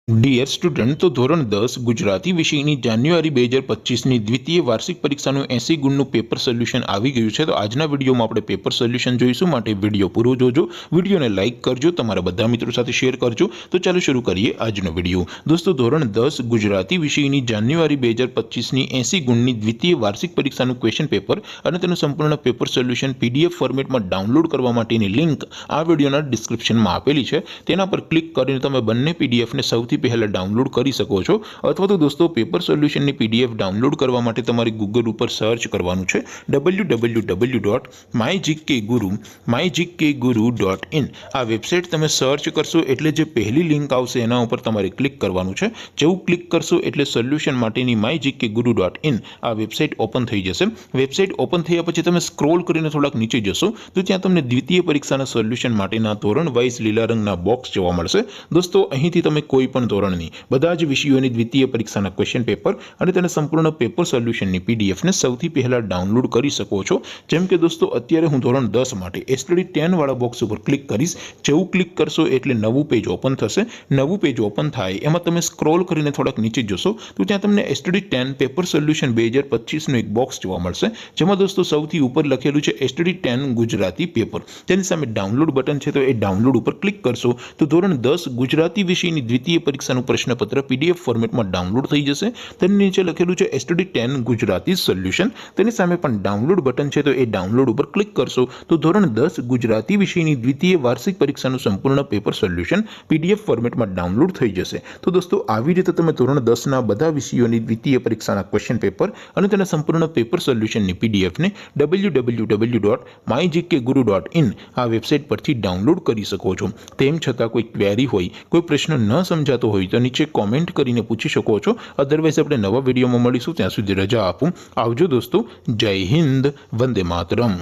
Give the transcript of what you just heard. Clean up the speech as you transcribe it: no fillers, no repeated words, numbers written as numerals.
Dear student, તો ધોરણ 10 ગુજરાતી વિષયની જાન્યુઆરી 2025ની દ્વિતીય વાર્ષિક પરીક્ષાનું 80 ગુણનું પેપર સોલ્યુશન આવી ગયું છે। તો આજના વિડીયોમાં આપણે પેપર સોલ્યુશન જોઈશું, માટે વિડીયો પૂરો જોજો, વિડીયોને લાઇક કરજો, તમારા બધા મિત્રો સાથે શેર કરજો। તો ચાલો શરૂ કરીએ આજનો વિડીયો। દોસ્તો, ધોરણ 10 ગુજરાતી વિષયની જાન્યુઆરી 2025ની 80 ગુણની દ્વિતીય વાર્ષિક પરીક્ષાનું ક્વેશ્ચન પેપર અને તેનું સંપૂર્ણ પેપર સોલ્યુશન PDF ફોર્મેટમાં ડાઉનલોડ કરવા માટેની લિંક આ વિડીયોના ડિસ્ક્રિપ્શનમાં આપેલી છે। તેના પર ક્લિક કરીને તમે બંને PDFને સૌથી પહેલા ડાઉનલોડ કરી શકો છો। અથવા તો દોસ્તો, પેપર સોલ્યુશનની PDF ડાઉનલોડ કરવા માટે તમારે ગૂગલ ઉપર સર્ચ કરવાનું છે www.mygkguru.in। આ વેબસાઇટ તમે સર્ચ કરશો એટલે જે પહેલી લિંક આવશે એના ઉપર તમારે ક્લિક કરવાનું છે। જેવું ક્લિક કરશો એટલે સોલ્યુશન માટેની mygkguru.in આ વેબસાઇટ ઓપન થઈ જશે। વેબસાઇટ ઓપન થયા પછી તમે સ્ક્રોલ કરીને થોડાક નીચે જશો તો ત્યાં તમને દ્વિતીય પરીક્ષાના સોલ્યુશન માટેના ધોરણ વાઇઝ લીલા રંગના બોક્સ જોવા મળશે। દોસ્તો, અહીંથી તમે કોઈ પણ ધોરણની બધા જ વિષયોની દ્વિતીય પરીક્ષાના ક્વેશ્ચન પેપર અને તેના સંપૂર્ણ પેપર સોલ્યુશનની PDFને સૌથી પહેલા ડાઉનલોડ કરી શકો છો। જેમ કે દોસ્તો, અત્યારે હું ધોરણ 10 માટે STD 10 વાળા બોક્સ ઉપર ક્લિક કરીશ। જેવું ક્લિક કરશો એટલે નવું પેજ ઓપન થશે। નવું પેજ ઓપન થાય એમાં તમે સ્ક્રોલ કરીને થોડાક નીચે જશો તો ત્યાં તમને STD 10 પેપર સોલ્યુશન 2025નું એક બોક્સ જોવા મળશે, જેમાં દોસ્તો સૌથી ઉપર લખેલું છે STD 10 ગુજરાતી પેપર। તેની સામે ડાઉનલોડ બટન છે, તો એ ડાઉનલોડ ઉપર ક્લિક કરશો તો ધોરણ 10 ગુજરાતી વિષયની દ્વિતીય પરીક્ષાનું પ્રશ્નપત્ર PDF ફોર્મેટમાં ડાઉનલોડ થઈ જશે। તેની નીચે લખેલું છે STD 10 ગુજરાતી સોલ્યુશન। તેની સામે પણ ડાઉનલોડ બટન છે, તો એ ડાઉનલોડ ઉપર ક્લિક કરશો તો ધોરણ 10 ગુજરાતી વિષયની દ્વિતીય વાર્ષિક પરીક્ષાનું સંપૂર્ણ પેપર સોલ્યુશન PDF ફોર્મેટમાં ડાઉનલોડ થઈ જશે। તો દોસ્તો, આવી રીતે તમે ધોરણ 10ના બધા વિષયોની દ્વિતીય પરીક્ષાના ક્વેશ્ચન પેપર અને તેના સંપૂર્ણ પેપર સોલ્યુશનની PDFને www.mygkguru.in આ વેબસાઇટ પરથી ડાઉનલોડ કરી શકો છો। તેમ છતાં કોઈ ક્વેરી હોય, કોઈ પ્રશ્ન ન સમજાતો હોય તો નીચે કોમેન્ટ કરીને પૂછી શકો છો। અધરવાઇઝ આપણે નવા વિડીયોમાં મળીશું, ત્યાં સુધી રજા આપું। આવજો દોસ્તો, જય હિન્દ, વંદે માતરમ।